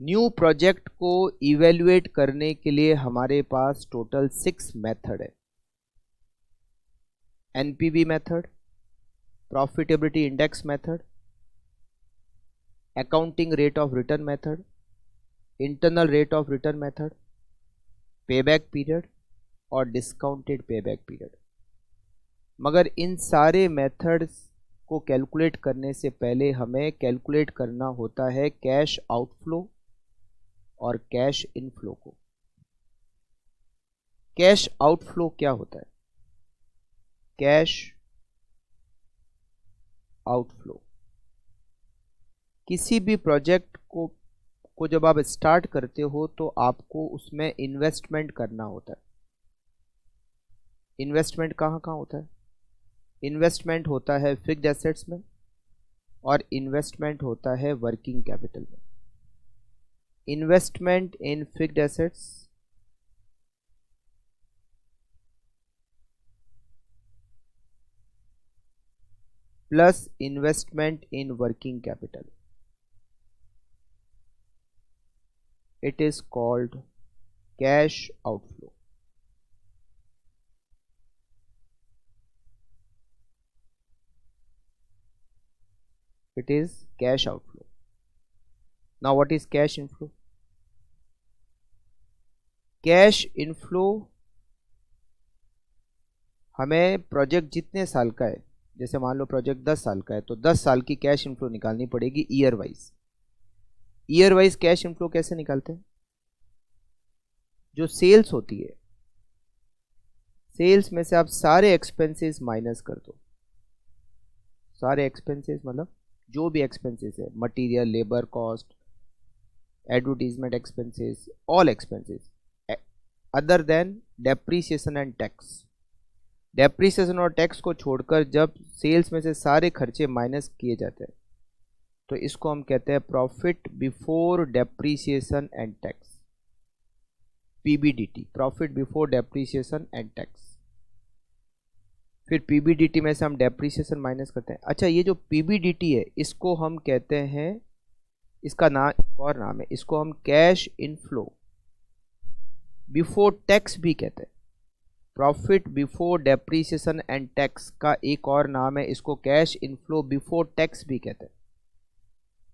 New project को evaluate करने के लिए हमारे पास टोटल 6 मेथड है। NPV method, profitability index method, accounting rate of return method, internal rate of return method, payback period और discounted payback period. मगर इन सारे मेथड्स को कैलकुलेट करने से पहले हमें कैलकुलेट करना होता है कैश आउटफ्लो और कैश इनफ्लो को। कैश आउटफ्लो क्या होता है? कैश आउटफ्लो किसी भी प्रोजेक्ट को जब आप स्टार्ट करते हो तो आपको उसमें इन्वेस्टमेंट करना होता है। इन्वेस्टमेंट कहाँ कहाँ होता है? इन्वेस्टमेंट होता है फिक्स्ड एसेट्स में और इन्वेस्टमेंट होता है वर्किंग कैपिटल में। Investment in fixed assets plus investment in working capital, it is called cash outflow. It is cash outflow. Now what is cash inflow? Cash inflow हमें project जितने साल का है, जैसे मान लो प्रोजेक्ट 10 साल का है तो 10 साल की कैश इनफ्लो निकालनी पड़ेगी year wise. Year wise cash inflow कैसे निकालते हैं? जो सेल्स होती है, सेल्स में से आप सारे एक्सपेंसेस माइनस कर दो। सारे एक्सपेंसेस मतलब जो भी एक्सपेंसेस है, material, labour cost, advertisement expenses, all expenses other than depreciation and tax. Depreciation और टैक्स को छोड़कर जब सेल्स में से सारे खर्चे माइनस किए जाते हैं तो इसको हम कहते हैं profit before depreciation and tax, PBDT, profit before depreciation and tax. फिर पीबीडीटी में से हम डेप्रीसिएशन माइनस करते हैं। अच्छा, ये जो पीबीडीटी है इसको हम कहते हैं, इसका नाम और नाम है, इसको हम कैश इनफ्लो बिफोर टैक्स भी कहते हैं। Profit before depreciation and tax का एक और नाम है, इसको कैश इनफ्लो बिफोर टैक्स भी कहते हैं।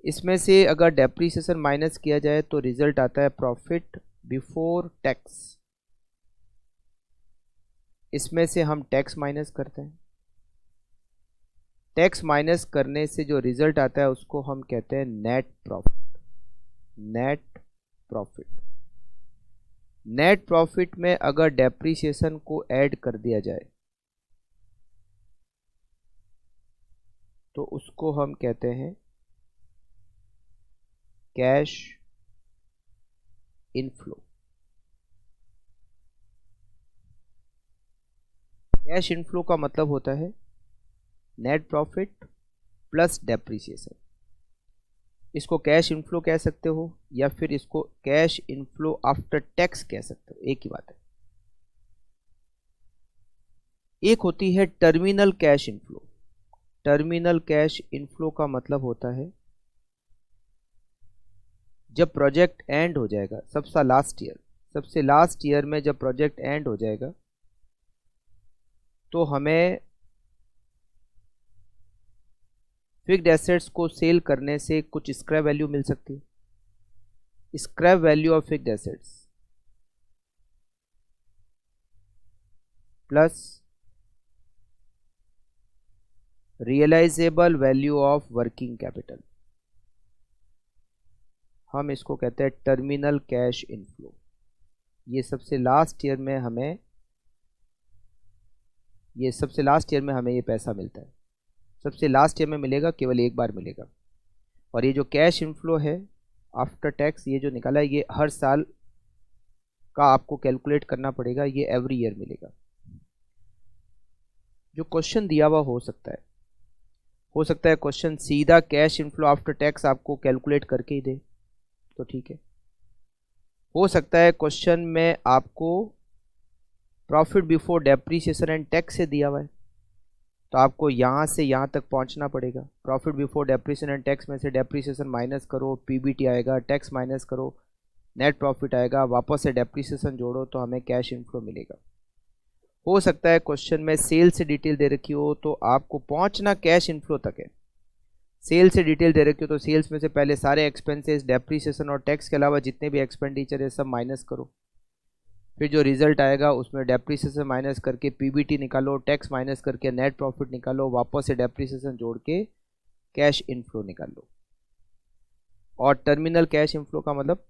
इसमें से अगर डेप्रीसिएशन माइनस किया जाए तो रिजल्ट आता है प्रॉफिट बिफोर टैक्स। इसमें से हम टैक्स माइनस करते हैं। टैक्स माइनस करने से जो रिजल्ट आता है उसको हम कहते हैं net profit. Net profit, net profit में अगर डेप्रीसिएशन को ऐड कर दिया जाए तो उसको हम कहते हैं कैश इनफ्लो। कैश इनफ्लो का मतलब होता है नेट प्रॉफिट प्लस डेप्रीसिएशन। इसको कैश इनफ्लो कह सकते हो या फिर इसको कैश इनफ्लो आफ्टर टैक्स कह सकते हो, एक ही बात है। एक होती है terminal cash inflow. Terminal cash inflow का मतलब होता है जब प्रोजेक्ट एंड हो जाएगा, सबसे लास्ट ईयर में जब प्रोजेक्ट एंड हो जाएगा तो हमें फिक्स्ड एसेट्स को सेल करने से कुछ स्क्रैप वैल्यू मिल सकती है। Scrap value of fixed assets plus realisable value of working capital, हम इसको कहते हैं टर्मिनल कैश इनफ्लो। ये सबसे लास्ट ईयर में हमें ये पैसा मिलता है। सबसे लास्ट ईयर में मिलेगा, केवल एक बार मिलेगा। और ये जो कैश इनफ्लो है आफ्टर टैक्स, ये जो निकाला है, ये हर साल का आपको कैलकुलेट करना पड़ेगा, ये एवरी ईयर मिलेगा। जो क्वेश्चन दिया हुआ हो सकता है क्वेश्चन सीधा कैश इनफ्लो आफ्टर टैक्स आपको कैलकुलेट करके ही दे, तो ठीक है। हो सकता है क्वेश्चन में आपको profit before depreciation and tax से दिया हुआ है, तो आपको यहाँ से यहाँ तक पहुँचना पड़ेगा। Profit before depreciation and tax में से डेप्रिसिएशन माइनस करो, पीबीटी आएगा, टैक्स माइनस करो, नेट प्रॉफिट आएगा, वापस से डेप्रिसिएशन जोड़ो तो हमें कैश इनफ्लो मिलेगा। हो सकता है क्वेश्चन में सेल से डिटेल दे रखी हो तो आपको पहुंचना कैश इनफ्लो तक है। सेल से डिटेल दे रखी हो तो सेल्स में से पहले सारे एक्सपेंसेस, डेप्रिसिएशन और टैक्स के अलावा जितने भी एक्सपेंडिचर है सब माइनस करो, फिर जो रिजल्ट आएगा उसमें डेप्रिसिएशन माइनस करके पीबीटी निकालो, टैक्स माइनस करके नेट प्रॉफिट निकालो, वापस से डेप्रिसिएशन जोड़ के कैश इनफ्लो निकाल लो। और टर्मिनल कैश इनफ्लो का मतलब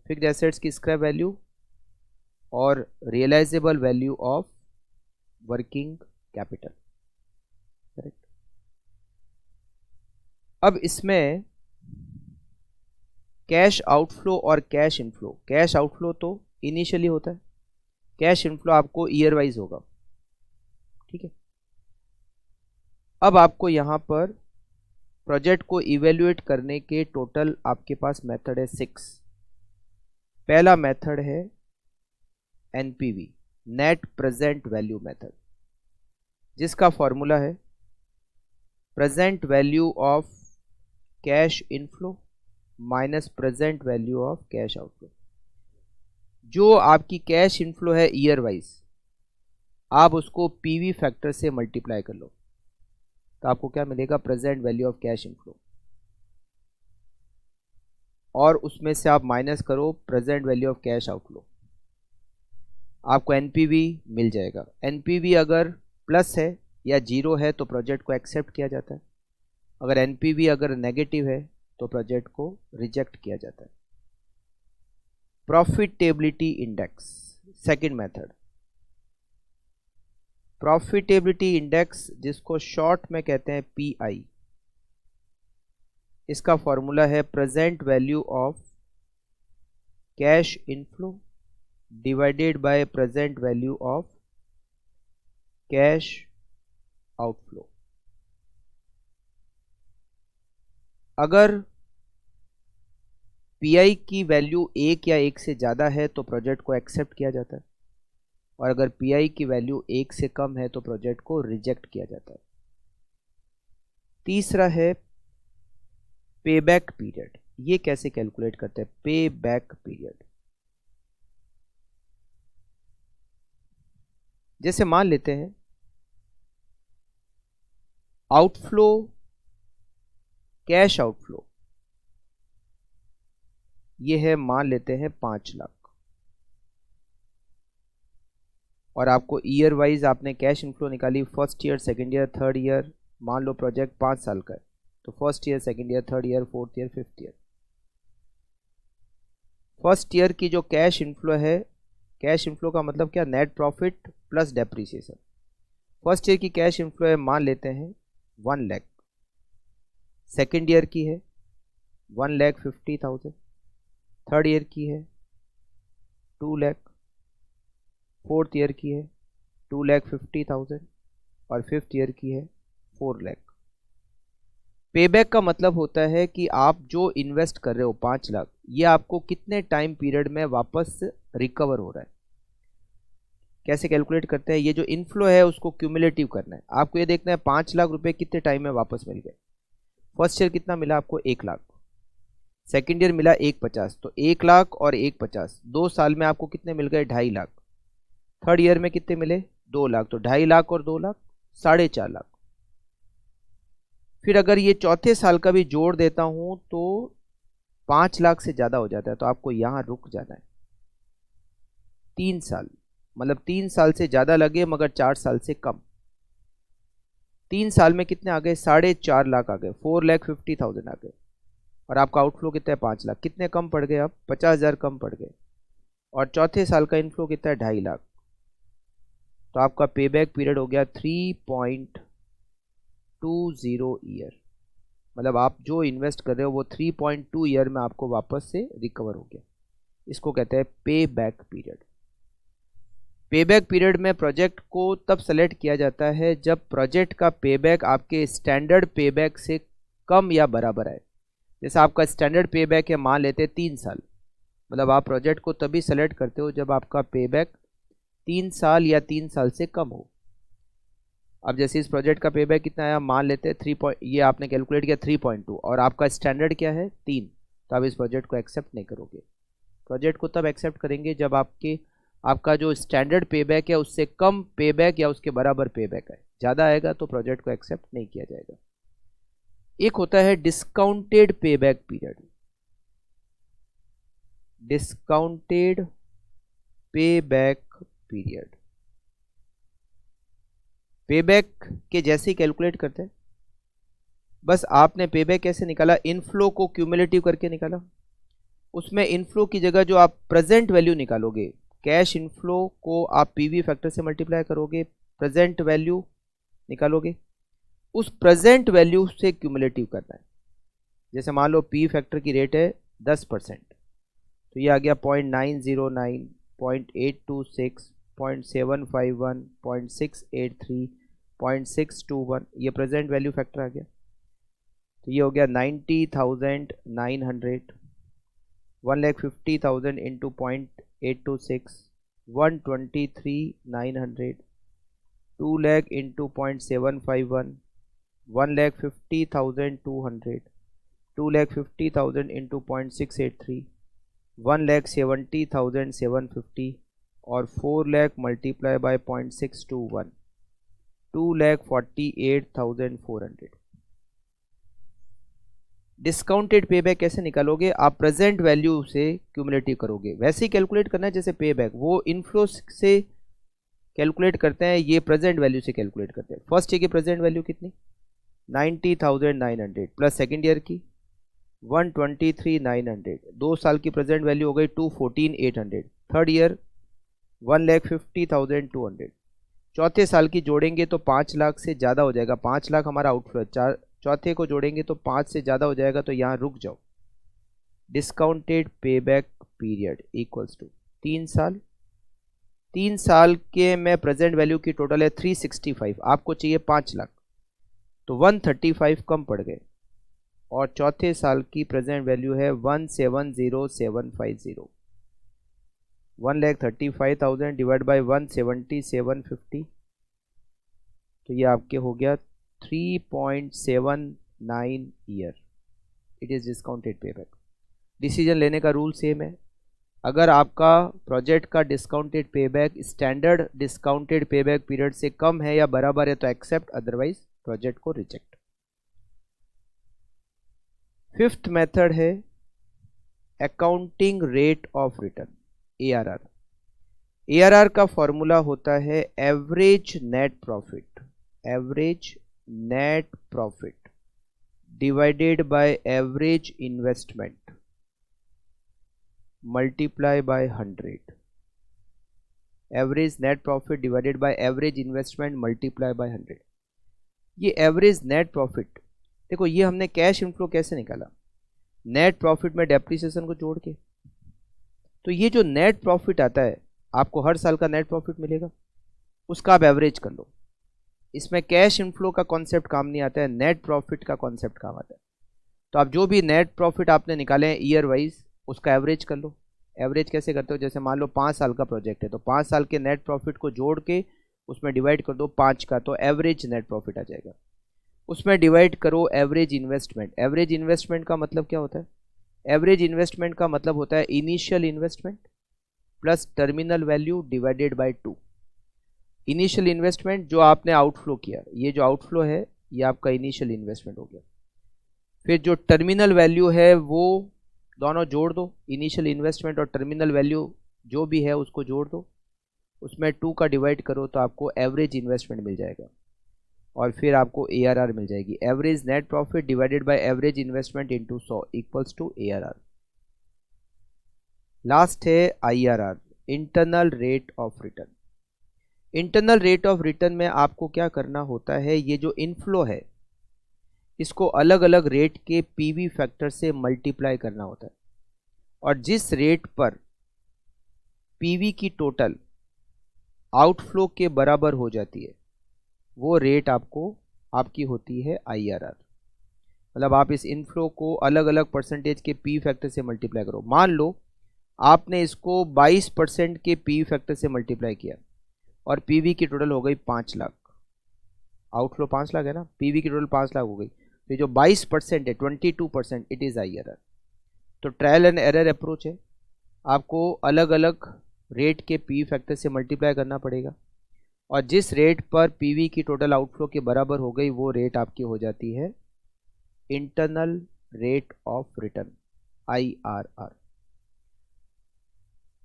फिक्स्ड एसेट्स की स्क्रैप वैल्यू और realisable value of working capital. Correct. अब इसमें कैश आउटफ्लो और कैश इनफ्लो, कैश आउटफ्लो तो इनिशियली होता है, कैश इनफ्लो आपको ईयर वाइज होगा। ठीक है। अब आपको यहां पर प्रोजेक्ट को इवेल्युएट करने के टोटल आपके पास मेथड है 6। पहला मेथड है NPV, net present value method, जिसका फॉर्मूला है present value of cash inflow minus present value of cash outflow. जो आपकी कैश इनफ्लो है ईयर वाइज, आप उसको पीवी फैक्टर से मल्टीप्लाई कर लो तो आपको क्या मिलेगा, present value of cash inflow, और उसमें से आप माइनस करो present value of cash outflow, आपको एनपीवी मिल जाएगा। एनपीवी अगर प्लस है या जीरो है तो प्रोजेक्ट को एक्सेप्ट किया जाता है, अगर एनपीवी अगर नेगेटिव है तो प्रोजेक्ट को रिजेक्ट किया जाता है। Profitability index, second method, profitability index जिसको शॉर्ट में कहते हैं पीआई, इसका फॉर्मूला है present value of cash inflow divided by present value of cash outflow. अगर पीआई की वैल्यू 1 या 1 से ज़्यादा है तो प्रोजेक्ट को एक्सेप्ट किया जाता है, और अगर पीआई की वैल्यू 1 से कम है तो प्रोजेक्ट को रिजेक्ट किया जाता है। तीसरा है पेबैक पीरियड। ये कैसे कैलकुलेट करते हैं, पेबैक पीरियड, जैसे मान लेते हैं आउटफ्लो, कैश आउटफ्लो ये है, मान लेते हैं 5 लाख, और आपको ईयर वाइज आपने कैश इनफ्लो निकाली, first year, second year, third year, मान लो प्रोजेक्ट 5 साल का है तो first year, second year, third year, fourth year, fifth year. First year की जो कैश इनफ्लो है, कैश इनफ्लो का मतलब क्या, net profit plus depreciation. First year की कैश इनफ्लो है, मान लेते हैं 1 लाख, सेकेंड ईयर की है 1,50,000, थर्ड ईयर की है 2 लाख, फोर्थ ईयर की है 2,50,000 और फिफ्थ ईयर की है 4 लाख। पेबैक का मतलब होता है कि आप जो इन्वेस्ट कर रहे हो 5 लाख, ये आपको कितने टाइम पीरियड में वापस रिकवर हो रहा है। कैसे कैलकुलेट करते हैं, ये जो इनफ्लो है उसको क्यूमुलेटिव करना है। आपको ये देखना है 5 लाख रुपए कितने टाइम में वापस मिल गए। फर्स्ट ईयर कितना मिला आपको, 1 लाख, सेकेंड ईयर मिला 1,50, तो 1 लाख और 1,50 2 साल में आपको कितने मिल गए, 2.5 लाख। थर्ड ईयर में कितने मिले, 2 लाख, तो 2.5 लाख और 2 लाख 4.5 लाख। फिर अगर ये चौथे साल का भी जोड़ देता हूं तो 5 लाख से ज़्यादा हो जाता है, तो आपको यहाँ रुक जाना है 3 साल, मतलब 3 साल से ज़्यादा लगे मगर 4 साल से कम। 3 साल में कितने आ गए, 4.5 लाख आ गए, 4,50,000 आ गए, और आपका आउटफ्लो कितना है, 5 लाख। कितने कम पड़ गए, अब 50,000 कम पड़ गए, और चौथे साल का इनफ्लो कितना है, 2.5 लाख। तो आपका पेबैक पीरियड हो गया 3.20 ईयर, मतलब आप जो इन्वेस्ट कर रहे हो वो 3.2 ईयर में आपको वापस से रिकवर हो गया। इसको कहते हैं पे बैक पीरियड। पेबैक पीरियड में प्रोजेक्ट को तब सेलेक्ट किया जाता है जब प्रोजेक्ट का पेबैक आपके स्टैंडर्ड पेबैक से कम या बराबर है। जैसे आपका स्टैंडर्ड पेबैक है, मान लेते हैं 3 साल, मतलब आप प्रोजेक्ट को तभी सेलेक्ट करते हो जब आपका पेबैक 3 साल या 3 साल से कम हो। अब जैसे इस प्रोजेक्ट का पे बैक कितना आया, मान लेते हैं 3 ये आपने कैलकुलेट किया 3.2 और आपका स्टैंडर्ड क्या है 3, तो आप इस प्रोजेक्ट को एक्सेप्ट नहीं करोगे। प्रोजेक्ट को तब एक्सेप्ट करेंगे जब आपका जो स्टैंडर्ड पे बैक है उससे कम पे बैक या उसके बराबर पे बैक है, ज़्यादा आएगा तो प्रोजेक्ट को एक्सेप्ट नहीं किया जाएगा। एक होता है discounted pay back period, discounted pay back period. पे बैक के जैसे ही कैलकुलेट करते हैं, बस आपने पे बैक कैसे निकाला, इनफ्लो को क्यूमुलेटिव करके निकाला। उसमें इनफ्लो की जगह जो आप प्रेजेंट वैल्यू निकालोगे, कैश इनफ्लो को आप पीवी फैक्टर से मल्टीप्लाई करोगे, प्रेजेंट वैल्यू निकालोगे, उस प्रेजेंट वैल्यू से क्यूमुलेटिव करना है। जैसे मान लो पी फैक्टर की रेट है 10%, तो ये आ गया 0.909, 0.826, 0.751, 0.683, 0.621, ये प्रेजेंट वैल्यू फैक्टर आ गया। तो ये हो गया 90,900, 1,50,000 इंटू 0.826, 123,900, 2 lakh इंटू 0.751, 1,50,200, 2,50,000 इंटू 0.683, 1,70,750 और 4 lakh multiply by 0.621, 2,48,400। Discounted pay back कैसे निकालोगे, आप प्रेजेंट वैल्यू से क्यूमुलेटिव करोगे, वैसे ही कैलकुलेट करना है जैसे पे बैक वो इनफ्लो से कैलकुलेट करते हैं, ये प्रेजेंट वैल्यू से कैलकुलेट करते हैं। फर्स्ट ईयर की प्रेजेंट वैल्यू कितनी 90,900 प्लस सेकेंड ईयर की 123,900, 2 साल की प्रेजेंट वैल्यू हो गई 214,800, थर्ड ईयर 1,50,200, चौथे साल की जोड़ेंगे तो 5 लाख से ज़्यादा हो जाएगा, 5 लाख हमारा आउटफ्लो, चौथे को जोड़ेंगे तो 5 से ज़्यादा हो जाएगा, तो यहाँ रुक जाओ। Discounted pay back period equals to 3 साल, 3 साल के में प्रेजेंट वैल्यू की टोटल है 365, आपको चाहिए 5 लाख, तो 135 कम पड़ गए, और चौथे साल की प्रेजेंट वैल्यू है 170,750, 1,35,000 डिवाइड बाई 170,750, तो ये आपके हो गया 3.79 year. It is discounted pay back. Decision लेने का रूल सेम है, अगर आपका प्रोजेक्ट का discounted pay back standard discounted pay back period से कम है या बराबर है तो एक्सेप्ट, अदरवाइज प्रोजेक्ट को रिजेक्ट। फिफ्थ मेथड है accounting rate of return, ARR। ARR का फॉर्मूला होता है average net profit, average net profit divided by average investment multiply by 100, average net profit divided by average investment multiply by 100। ये average net profit, देखो ये हमने cash inflow कैसे निकाला, net profit में डेप्रिसिएशन को जोड़ के। तो ये जो नेट प्रॉफिट आता है, आपको हर साल का नेट प्रॉफिट मिलेगा, उसका आप एवरेज कर लो। इसमें कैश इनफ्लो का कॉन्सेप्ट काम नहीं आता है, नेट प्रॉफिट का कॉन्सेप्ट काम आता है। तो आप जो भी नेट प्रॉफिट आपने निकाले हैं ईयर वाइज, उसका एवरेज कर लो। एवरेज कैसे करते हो, जैसे मान लो 5 साल का प्रोजेक्ट है, तो 5 साल के नेट प्रॉफिट को जोड़ के उसमें डिवाइड कर दो 5 का, तो एवरेज नेट प्रॉफिट आ जाएगा। उसमें डिवाइड करो एवरेज इन्वेस्टमेंट। एवरेज इन्वेस्टमेंट का मतलब क्या होता है, एवरेज इन्वेस्टमेंट का मतलब होता है initial investment plus terminal value divided by 2। Initial investment जो आपने आउटफ्लो किया, ये जो आउटफ्लो है ये आपका इनिशियल इन्वेस्टमेंट हो गया। फिर जो टर्मिनल वैल्यू है वो दोनों जोड़ दो, इनिशियल इन्वेस्टमेंट और टर्मिनल वैल्यू जो भी है उसको जोड़ दो, उसमें 2 का डिवाइड करो तो आपको एवरेज इन्वेस्टमेंट मिल जाएगा, और फिर आपको ARR मिल जाएगी। Average net profit divided by average investment into 100 equals to ARR। Last है IRR, internal rate of return. Internal rate of return में आपको क्या करना होता है, ये जो इनफ्लो है इसको अलग अलग रेट के PV फैक्टर से मल्टीप्लाई करना होता है, और जिस रेट पर PV की टोटल आउटफ्लो के बराबर हो जाती है वो रेट आपकी होती है IRR। मतलब आप इस इनफ्लो को अलग अलग परसेंटेज के PV फैक्टर से मल्टीप्लाई करो। मान लो आपने इसको 22% के PV फैक्टर से मल्टीप्लाई किया और PV की टोटल हो गई 5 लाख, आउटफ्लो 5 लाख है ना, पीवी की टोटल 5 लाख हो गई, तो ये जो 22% है 22% इट इज़ IRR। तो ट्रायल एंड एरर अप्रोच है, आपको अलग अलग रेट के पीवी फैक्टर से मल्टीप्लाई करना पड़ेगा, और जिस रेट पर पीवी की टोटल आउटफ्लो के बराबर हो गई वो रेट आपकी हो जाती है internal rate of return, IRR।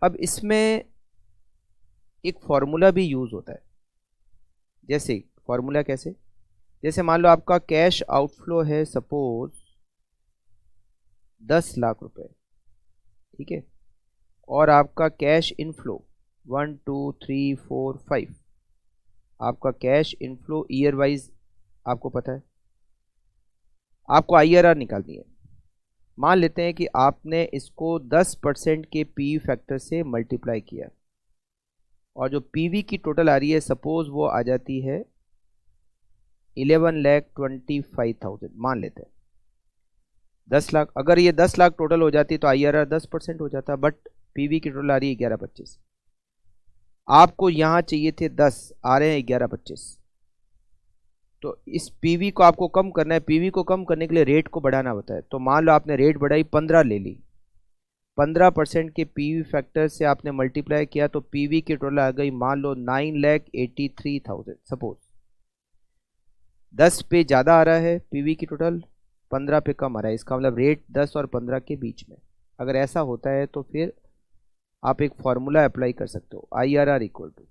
अब इसमें एक फॉर्मूला भी यूज होता है, जैसे फॉर्मूला कैसे, जैसे मान लो आपका कैश आउटफ्लो है सपोज 10 लाख रुपए, ठीक है, और आपका कैश इनफ्लो 1 2 3 4 5, आपका कैश इनफ्लो ईयर वाइज आपको पता है, आपको IRR निकालनी है। मान लेते हैं कि आपने इसको 10% के पीवी फैक्टर से मल्टीप्लाई किया, और जो पीवी की टोटल आ रही है सपोज वो आ जाती है 11,25,000, मान लेते हैं 10 लाख। अगर ये 10 लाख टोटल हो जाती तो IRR 10% हो जाता, बट पीवी की टोटल आ रही है 11,25, आपको यहाँ चाहिए थे 10, आ रहे हैं 11,25, तो इस पीवी को आपको कम करना है। पीवी को कम करने के लिए रेट को बढ़ाना होता है, तो मान लो आपने रेट बढ़ाई 15 ले ली, 15% के पीवी फैक्टर से आपने मल्टीप्लाई किया, तो पीवी की टोटल आ गई मान लो 9,83,000 सपोज। 10 पे ज़्यादा आ रहा है पीवी की टोटल, 15 पे कम आ रहा है, इसका मतलब रेट 10 और 15 के बीच में। अगर ऐसा होता है तो फिर आप एक फॉर्मूला अप्लाई कर सकते हो, IRR इक्वल टू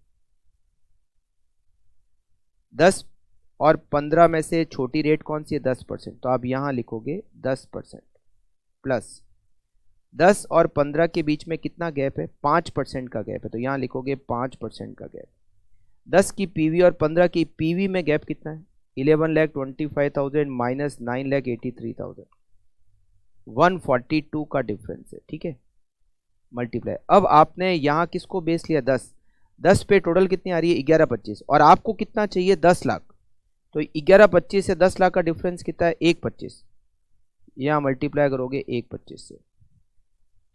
10 और 15 में से छोटी रेट कौन सी है, 10%, तो आप यहाँ लिखोगे 10% प्लस 10 और 15 के बीच में कितना गैप है, 5% का गैप है, तो यहाँ लिखोगे 5% का गैप। 10 की पीवी और 15 की पीवी में गैप कितना है, 11,25,000 माइनस 9,83,000, 142 का डिफरेंस है, ठीक है, मल्टीप्लाई। अब आपने यहाँ किसको बेस लिया, 10 पे टोटल कितनी आ रही है 11,25, और आपको कितना चाहिए 10 लाख, तो 11,25 से 10 लाख का डिफरेंस कितना है 1,25, यहाँ मल्टीप्लाई करोगे 1,25 से,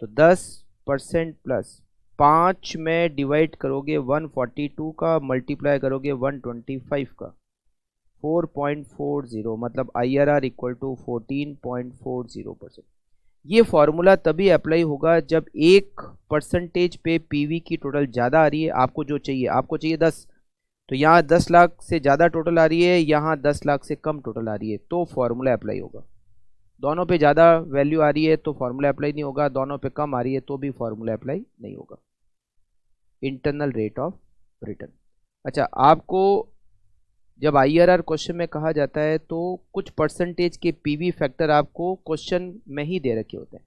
तो 10% प्लस 5 में डिवाइड करोगे 142 का, मल्टीप्लाई करोगे 125 का, 4.40, मतलब IRR इक्वल टू 14.40%। ये फॉर्मूला तभी अप्लाई होगा जब 1% पे पीवी की टोटल ज़्यादा आ रही है, आपको जो चाहिए, आपको चाहिए 10, तो यहाँ 10 लाख से ज़्यादा टोटल आ रही है, यहाँ 10 लाख से कम टोटल आ रही है, तो फॉर्मूला अप्लाई होगा। दोनों पे ज़्यादा वैल्यू आ रही है तो फॉर्मूला अप्लाई नहीं होगा, दोनों पे कम आ रही है तो भी फॉर्मूला अप्लाई नहीं होगा। Internal rate of return. अच्छा, आपको जब IRR क्वेश्चन में कहा जाता है तो कुछ परसेंटेज के पीवी फैक्टर आपको क्वेश्चन में ही दे रखे होते हैं,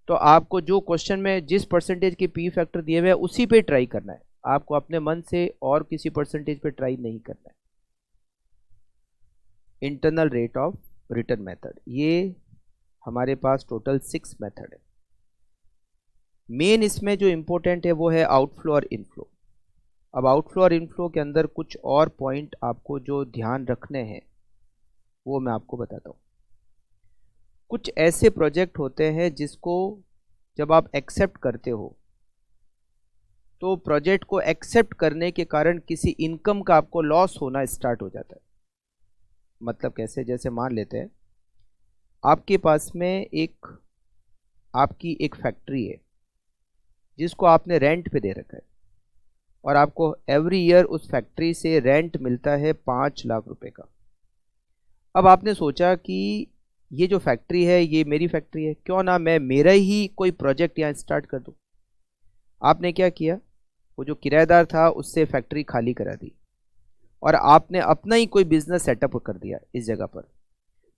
तो आपको जो क्वेश्चन में जिस परसेंटेज के पीवी फैक्टर दिए हुए हैं उसी पे ट्राई करना है, आपको अपने मन से और किसी परसेंटेज पे ट्राई नहीं करना है। Internal rate of return method, ये हमारे पास टोटल 6 मेथड है। मेन इसमें जो इंपॉर्टेंट है वो है आउटफ्लो और इनफ्लो। अब आउटफ्लो और इनफ्लो के अंदर कुछ और पॉइंट आपको जो ध्यान रखने हैं वो मैं आपको बताता हूँ। कुछ ऐसे प्रोजेक्ट होते हैं जिसको जब आप एक्सेप्ट करते हो तो प्रोजेक्ट को एक्सेप्ट करने के कारण किसी इनकम का आपको लॉस होना स्टार्ट हो जाता है। मतलब कैसे, जैसे मान लेते हैं आपके पास में आपकी एक फैक्ट्री है जिसको आपने रेंट पे दे रखा है, और आपको एवरी ईयर उस फैक्ट्री से रेंट मिलता है 5 लाख रुपए का। अब आपने सोचा कि ये जो फैक्ट्री है ये मेरी फैक्ट्री है, क्यों ना मैं मेरा ही कोई प्रोजेक्ट यहाँ स्टार्ट कर दूँ। आपने क्या किया, वो जो किराएदार था उससे फैक्ट्री खाली करा दी और आपने अपना ही कोई बिजनेस सेटअप कर दिया इस जगह पर।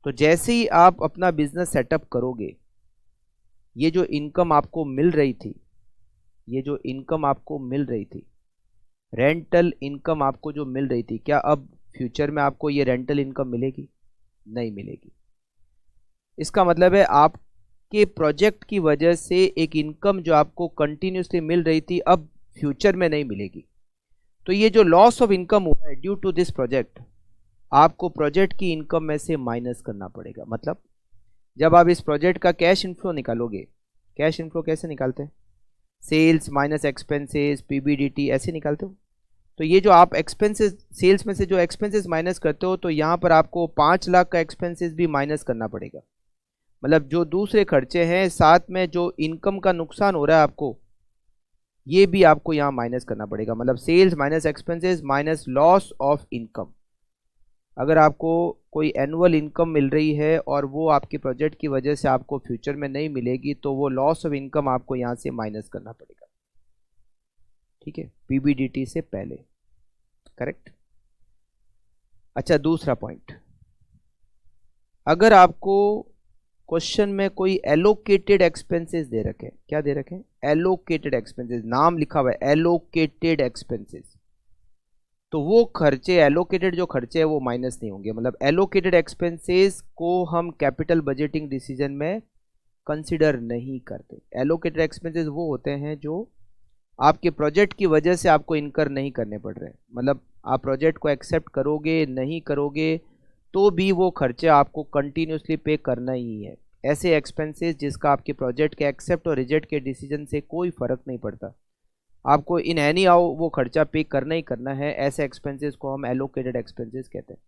तो जैसे ही आप अपना बिजनेस सेटअप करोगे, ये जो इनकम आपको मिल रही थी, रेंटल इनकम आपको जो मिल रही थी, क्या अब फ्यूचर में आपको ये रेंटल इनकम मिलेगी? नहीं मिलेगी। इसका मतलब है आपके प्रोजेक्ट की वजह से एक इनकम जो आपको कंटिन्यूसली मिल रही थी अब फ्यूचर में नहीं मिलेगी। तो ये जो लॉस ऑफ इनकम हुआ है ड्यू टू दिस प्रोजेक्ट, आपको प्रोजेक्ट की इनकम में से माइनस करना पड़ेगा। मतलब जब आप इस प्रोजेक्ट का कैश इनफ्लो निकालोगे, कैश इनफ्लो कैसे निकालते हैं, सेल्स माइनस एक्सपेंसेस PBDT ऐसे निकालते हो। तो ये जो आप एक्सपेंसेस सेल्स में से जो एक्सपेंसेस माइनस करते हो, तो यहाँ पर आपको 5 लाख का एक्सपेंसेस भी माइनस करना पड़ेगा। मतलब जो दूसरे खर्चे हैं, साथ में जो इनकम का नुकसान हो रहा है आपको, ये भी आपको यहाँ माइनस करना पड़ेगा। मतलब sales minus expenses minus loss of income. अगर आपको कोई एनुअल इनकम मिल रही है और वो आपके प्रोजेक्ट की वजह से आपको फ्यूचर में नहीं मिलेगी, तो वो लॉस ऑफ इनकम आपको यहाँ से माइनस करना पड़ेगा। ठीक है, पीबीडीटी से पहले। करेक्ट। अच्छा, दूसरा पॉइंट, अगर आपको क्वेश्चन में कोई एलोकेटेड एक्सपेंसेस दे रखे हैं, क्या दे रखे हैं? एलोकेटेड एक्सपेंसेस, नाम लिखा हुआ है एलोकेटेड एक्सपेंसेस, तो वो खर्चे, एलोकेटेड जो खर्चे हैं वो माइनस नहीं होंगे। मतलब एलोकेटेड एक्सपेंसेस को हम कैपिटल बजटिंग डिसीजन में कंसिडर नहीं करते। एलोकेटेड एक्सपेंसेस वो होते हैं जो आपके प्रोजेक्ट की वजह से आपको इनकर नहीं करने पड़ रहे हैं। मतलब आप प्रोजेक्ट को एक्सेप्ट करोगे नहीं करोगे तो भी वो खर्चे आपको कंटिन्यूसली पे करना ही है। ऐसे एक्सपेंसेस जिसका आपके प्रोजेक्ट के एक्सेप्ट और रिजेक्ट के डिसीजन से कोई फ़र्क नहीं पड़ता, आपको इन एनी हाउ वो खर्चा पे करना ही करना है, ऐसे एक्सपेंसेस को हम एलोकेटेड एक्सपेंसेस कहते हैं।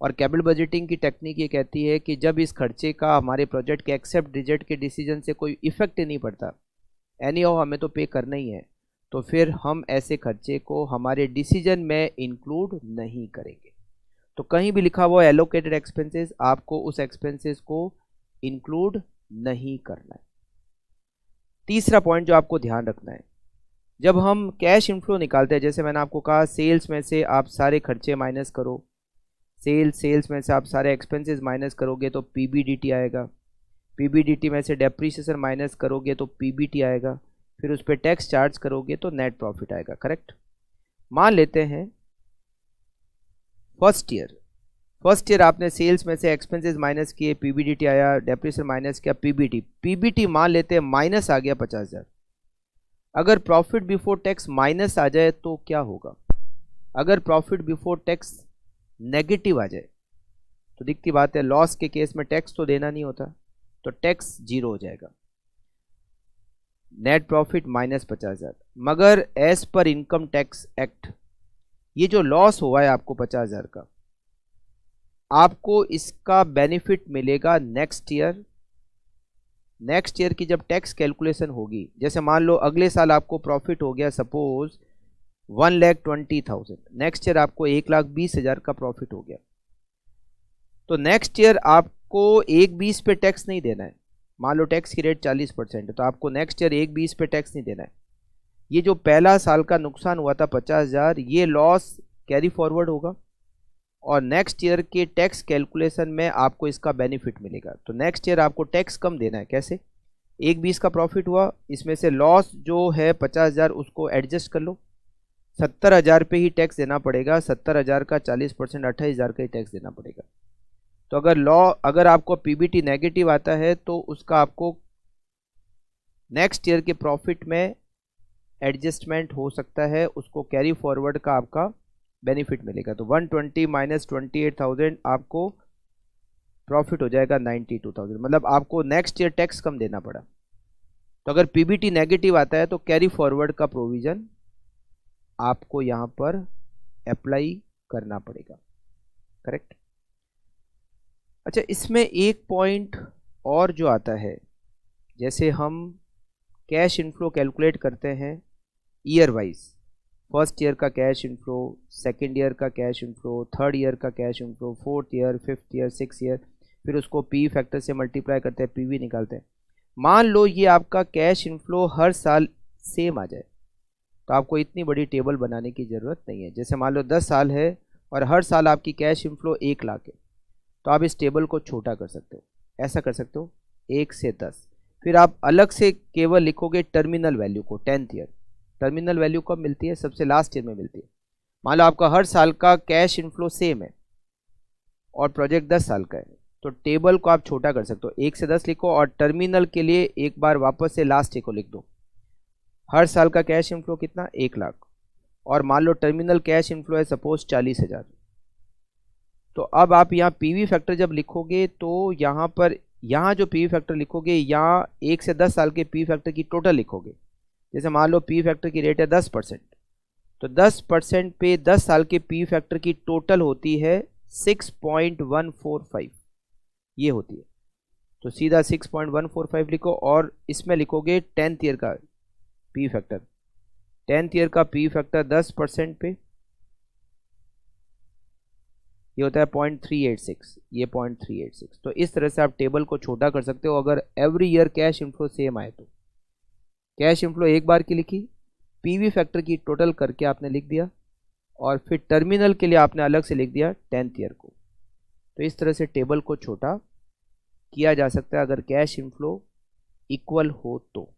और कैपिटल बजटिंग की टेक्निक ये कहती है कि जब इस खर्चे का हमारे प्रोजेक्ट के एक्सेप्ट रिजेक्ट के डिसीजन से कोई इफेक्ट नहीं पड़ता, एनी हाउ हमें तो पे करना ही है, तो फिर हम ऐसे खर्चे को हमारे डिसीजन में इंक्लूड नहीं करेंगे। तो कहीं भी लिखा हुआ एलोकेटेड एक्सपेंसेस, आपको उस एक्सपेंसेस को इंक्लूड नहीं करना है। तीसरा पॉइंट जो आपको ध्यान रखना है, जब हम कैश इनफ्लो निकालते हैं, जैसे मैंने आपको कहा सेल्स में से आप सारे खर्चे माइनस करो, सेल्स में से आप सारे एक्सपेंसेस माइनस करोगे तो पीबीडीटी आएगा, पीबीडीटी में से डेप्रीसिएशन माइनस करोगे तो पीबीटी आएगा, फिर उस पर टैक्स चार्ज करोगे तो नेट प्रॉफिट आएगा। करेक्ट। मान लेते हैं फर्स्ट ईयर आपने सेल्स में से एक्सपेंसेस माइनस किए, पीबीडीटी आया, डेप्रीसिएशन माइनस किया, पीबीटी मान लेते हैं माइनस आ गया 50,000। अगर प्रॉफिट बिफोर टैक्स माइनस आ जाए तो क्या होगा? अगर प्रॉफिट बिफोर टैक्स नेगेटिव आ जाए तो दिखती बात है, लॉस के केस में टैक्स तो देना नहीं होता, तो टैक्स जीरो हो जाएगा, नेट प्रॉफिट माइनस 50,000। मगर as per income tax act ये जो लॉस हुआ है आपको 50,000 का, आपको इसका बेनिफिट मिलेगा नेक्स्ट ईयर। नेक्स्ट ईयर की जब टैक्स कैलकुलेशन होगी, जैसे मान लो अगले साल आपको प्रॉफिट हो गया सपोज 1,20,000, नेक्स्ट ईयर आपको 1,20,000 का प्रॉफिट हो गया, तो नेक्स्ट ईयर आपको 1,20 पे टैक्स नहीं देना है। मान लो टैक्स की रेट 40% है, तो आपको नेक्स्ट ईयर 1,20 पे टैक्स नहीं देना है। ये जो पहला साल का नुकसान हुआ था 50,000, ये लॉस कैरी फॉरवर्ड होगा और नेक्स्ट ईयर के टैक्स कैलकुलेशन में आपको इसका बेनिफिट मिलेगा। तो नेक्स्ट ईयर आपको टैक्स कम देना है। कैसे? 1,20 का प्रॉफिट हुआ, इसमें से लॉस जो है 50,000 उसको एडजस्ट कर लो, 70,000 पे ही टैक्स देना पड़ेगा। 70,000 का 40% 28,000 का ही टैक्स देना पड़ेगा। तो अगर आपको पीबीटी नेगेटिव आता है तो उसका आपको नेक्स्ट ईयर के प्रॉफिट में एडजस्टमेंट हो सकता है, उसको कैरी फॉरवर्ड का आपका बेनिफिट मिलेगा। तो 120 माइनस 28,000 आपको प्रॉफिट हो जाएगा 92,000, मतलब आपको नेक्स्ट ईयर टैक्स कम देना पड़ा। तो अगर पीबीटी नेगेटिव आता है तो कैरी फॉरवर्ड का प्रोविजन आपको यहाँ पर अप्लाई करना पड़ेगा। करेक्ट। अच्छा, इसमें एक पॉइंट और जो आता है, जैसे हम कैश इनफ्लो कैलकुलेट करते हैं ईयर वाइज, फर्स्ट ईयर का कैश इनफ्लो, सेकेंड ईयर का कैश इनफ्लो, थर्ड ईयर का cash inflow, fourth year, fifth year, six year, फिर उसको पी फैक्टर से मल्टीप्लाई करते हैं, पीवी निकालते हैं। मान लो ये आपका कैश इनफ्लो हर साल सेम आ जाए, तो आपको इतनी बड़ी टेबल बनाने की ज़रूरत नहीं है। जैसे मान लो 10 साल है और हर साल आपकी कैश इनफ्लो 1 लाख है, तो आप इस टेबल को छोटा कर सकते हो। ऐसा कर सकते हो 1 से 10, फिर आप अलग से केवल लिखोगे टर्मिनल वैल्यू को 10th ईयर। टर्मिनल वैल्यू कब मिलती है? सबसे लास्ट ईयर में मिलती है। मान लो आपका हर साल का कैश इनफ्लो सेम है और प्रोजेक्ट 10 साल का है, तो टेबल को आप छोटा कर सकते हो, 1 से 10 लिखो और टर्मिनल के लिए एक बार वापस से लास्ट ईयर को लिख दो। हर साल का कैश इनफ्लो कितना? 1 लाख, और मान लो टर्मिनल कैश इनफ्लो है सपोज 40,000। तो अब आप यहाँ पीवी फैक्टर जब लिखोगे तो यहाँ जो पीवी फैक्टर लिखोगे, यहाँ 1 से 10 साल के पी फैक्टर की टोटल लिखोगे। जैसे मान लो पी फैक्टर की रेट है 10%, तो 10% पे 10 साल के पी फैक्टर की टोटल होती है 6.145, ये होती है। तो सीधा 6.145 लिखो और इसमें लिखोगे 10th ईयर का पी फैक्टर। 10th ईयर का पी फैक्टर 10% पे ये होता है 0.386, ये 0.386। तो इस तरह से आप टेबल को छोटा कर सकते हो अगर every year cash inflow same आए तो। कैश इनफ्लो एक बार की लिखी, पीवी फैक्टर की टोटल करके आपने लिख दिया, और फिर टर्मिनल के लिए आपने अलग से लिख दिया 10th ईयर को। तो इस तरह से टेबल को छोटा किया जा सकता है अगर कैश इनफ्लो इक्वल हो तो।